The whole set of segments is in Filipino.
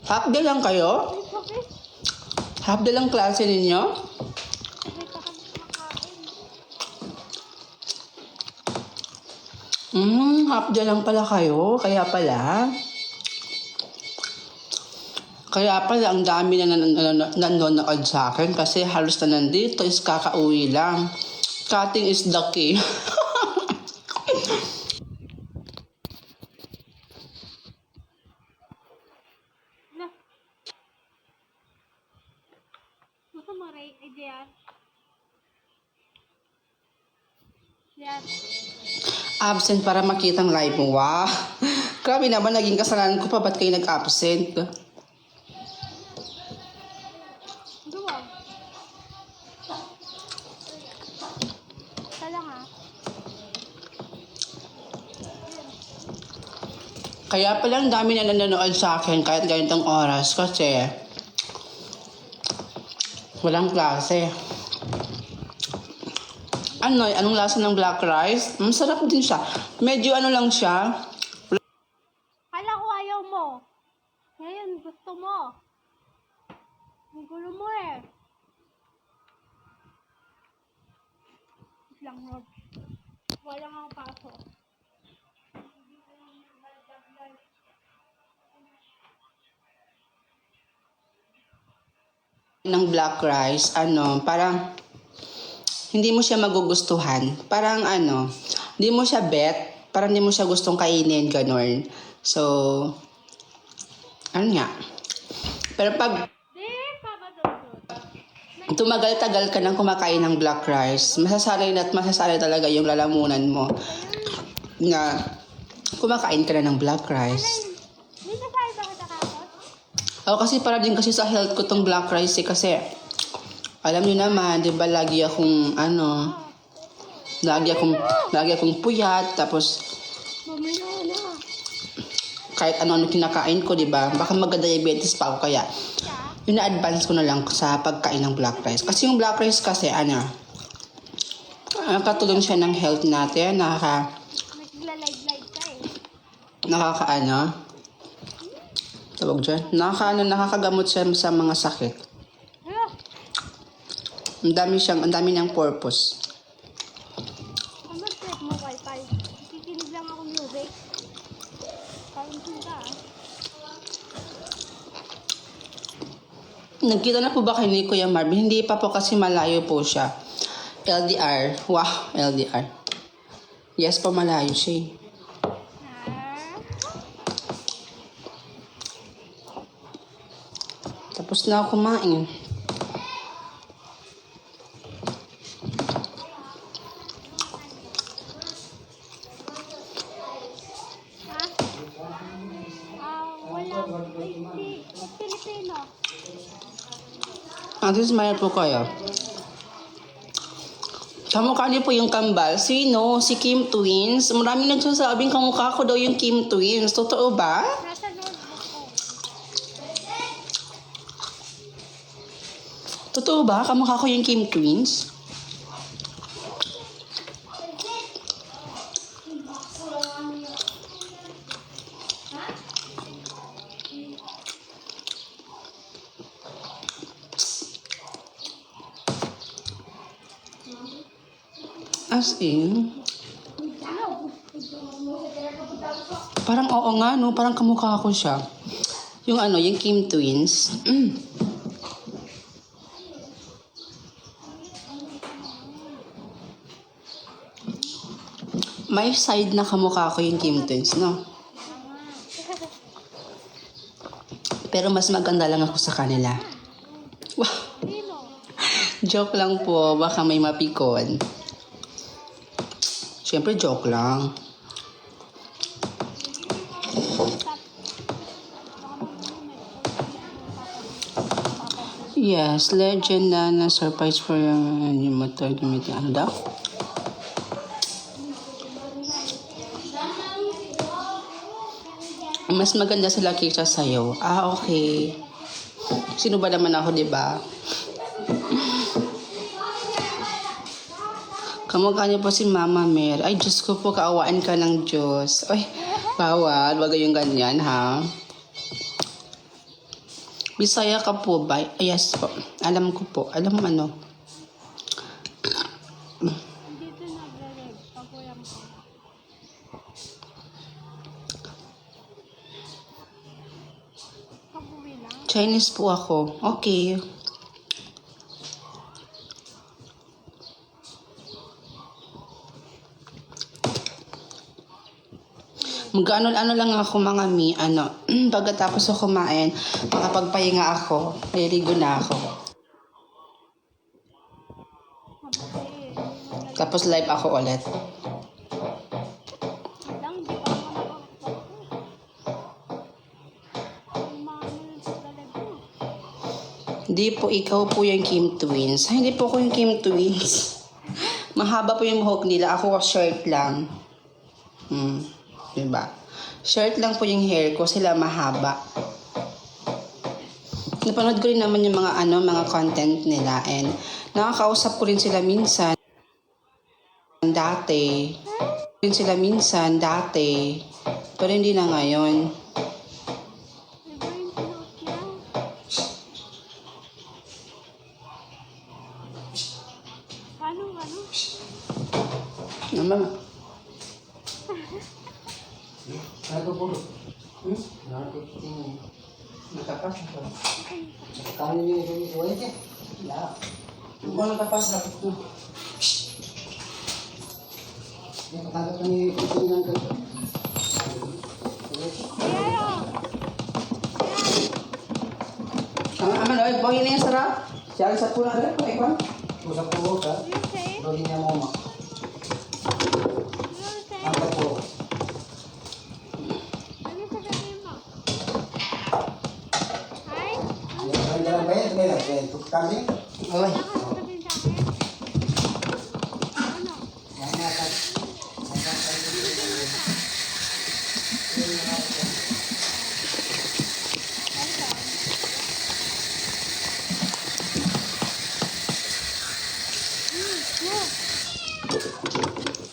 Half day lang kayo? Half day lang klase ninyo? Half day lang pala kayo. Kaya pala. Kaya pala ang dami na nanonood sa akin kasi halos na nandito is kakauwi lang. Cutting is the key. Gusto mo, Ray? Ay, Diyan. Diyan. Absent para makitang live mo. Wow. Grabe naman, naging kasalanan ko pa. Ba't kayo nag-absent? Duwa. Ito lang, ha? Kaya pala ang dami na nanonood sa akin kahit ganitong oras kasi walang klase. Anong lasa ng black rice? Masarap din siya. Medyo ano lang siya. Kala ko ayaw mo. Ngayon, gusto mo. Ang gulo mo eh. Lang, Rob. Wala nga ang paso. Ng black rice, parang hindi mo siya magugustuhan. Parang hindi mo siya bet. Parang hindi mo siya gustong kainin, ganun. So, nga. Pero pag tumagal-tagal ka nang kumakain ng black rice, masasanay talaga yung lalamunan mo na kumakain ka na ng black rice. Hindi ka sabi ba kita kapot? Ako kasi para din kasi sa health ko tong black rice kasi alam niyo naman, 'di ba, lagi akong puyat, tapos Mamaya na. kahit ano kinakain ko, 'di ba? Baka magka-diabetes pa ako kaya ina-advance ko na lang sa pagkain ng black rice. Kasi yung black rice kasi nakatulong siya ng health natin, Nagla-live ka eh. tawag dyan, nakakagamot siya sa mga sakit. Hello? Ang dami niyang purpose. Ano trip mo, Wi-Fi? Kikinig lang ako music. Kauntin ka ah. Nagkita na po ba kayo ni Kuya Marvin? Hindi pa po kasi malayo po siya. LDR. Wow, LDR. Yes po, malayo siya. Tapos na ako kumain. Wala. Filipino. Smile po kayo. Kamukha niyo po yung kambal. Sino? Si Kim Twins. Maraming nagsasabing kamukha ko daw yung Kim Twins. Totoo ba? Nasa notebook ko. Totoo ba? Kamukha ko yung Kim Twins? As in, parang oo nga, no? Parang kamukha ko siya. Yung Kim Twins. May side na kamukha ko yung Kim Twins, no? Pero mas maganda lang ako sa kanila. Wow. Sino? Joke lang po. Baka may mapikon. Siyempre, joke lang. Yes, legend na surprise for yung motor gamitin. Ano daw? Mas maganda sila kaysa sa'yo. Ah, okay. Sino ba naman ako, di ba? Kamukha niyo po si Mama Mer. Ay, Diyos ko po, kaawaan ka ng Diyos. Ay, bawal. Wag yung ganyan, ha? Bisaya ka po ba? Yes po. Alam ko po. Alam mo ano? Dito nagre-red. Pagulang ko. Kabuwi lang. Chinese po ako. Okay. Mag-ano-ano lang ako mga mi, pagkatapos ako kumain, makapagpahinga ako, maliligo na ako. Mabuti. Tapos live ako ulit. Lang, di pa ako nakakapagod. Umano yung talaga. Hindi po, ikaw po yung Kim Twins. Ay, hindi po ako yung Kim Twins. Mahaba po yung buhok nila, ako short lang. Diba? Short lang po yung hair ko, sila mahaba. Napanood ko rin naman yung mga content nila and nakakausap ko rin sila minsan dati. Pero hindi na ngayon. Iba yung sinuot niya. Ano? Naman. Ano po? Nakapas na. Kami niyo yung isuway niya. Yeah. Kung nakapas na. Yung katanggap kami yung isuway ng ganito. Ayo! Ang aman, bangin na yung sarap. Siya sa pula rin, ikaw. Usap po sa You say? Lodi niya mo. You say? Ang po. Ano sasabihin mo? Hi? Ang dalang bayan, kami. Uy. Ano ka sasabihin sa akin? Ano? Yan na.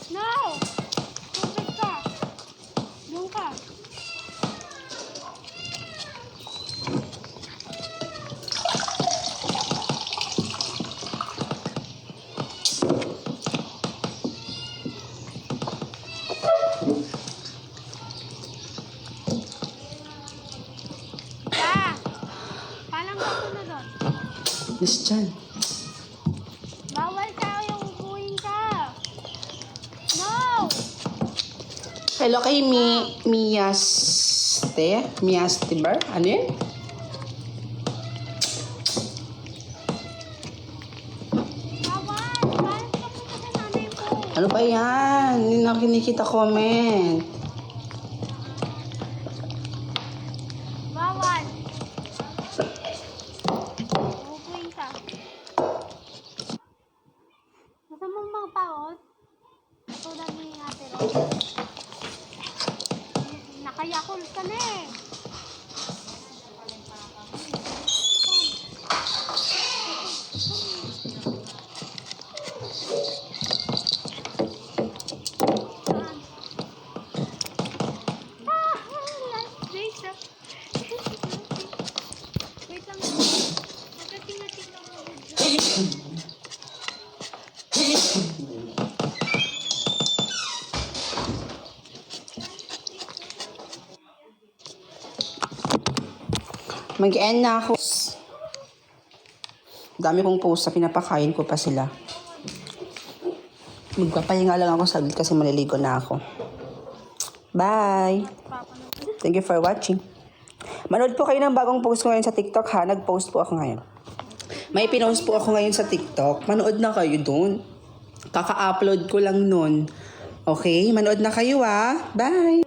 No! Tupid ka! Doon ka! Ah! Palang ka na doon. Miss Chan. Bawal ka yung upuin ka. No! Hello kay Miyaste ba? Ano yun? Bawal! Bawal ka punta sa nanay mo. Ano ba yan? Hindi na kinikita comment. Bawal! Upuin ka. Gusto mong mga paot? Tulad ni Ate Ro. Nakayakul ka na eh. Saan? Last days ah. Wait lang. Nagkatinga-tinga mo. Mag-end na ako. Dami kong post sa pinapakain ko pa sila. Magpapahinga lang ako saglit kasi maliligo na ako. Bye! Thank you for watching. Manood po kayo ng bagong post ko ngayon sa TikTok ha. Nag-post po ako ngayon. May pinost po ako ngayon sa TikTok. Manood na kayo dun. Kaka-upload ko lang nun. Okay? Manood na kayo ha. Bye!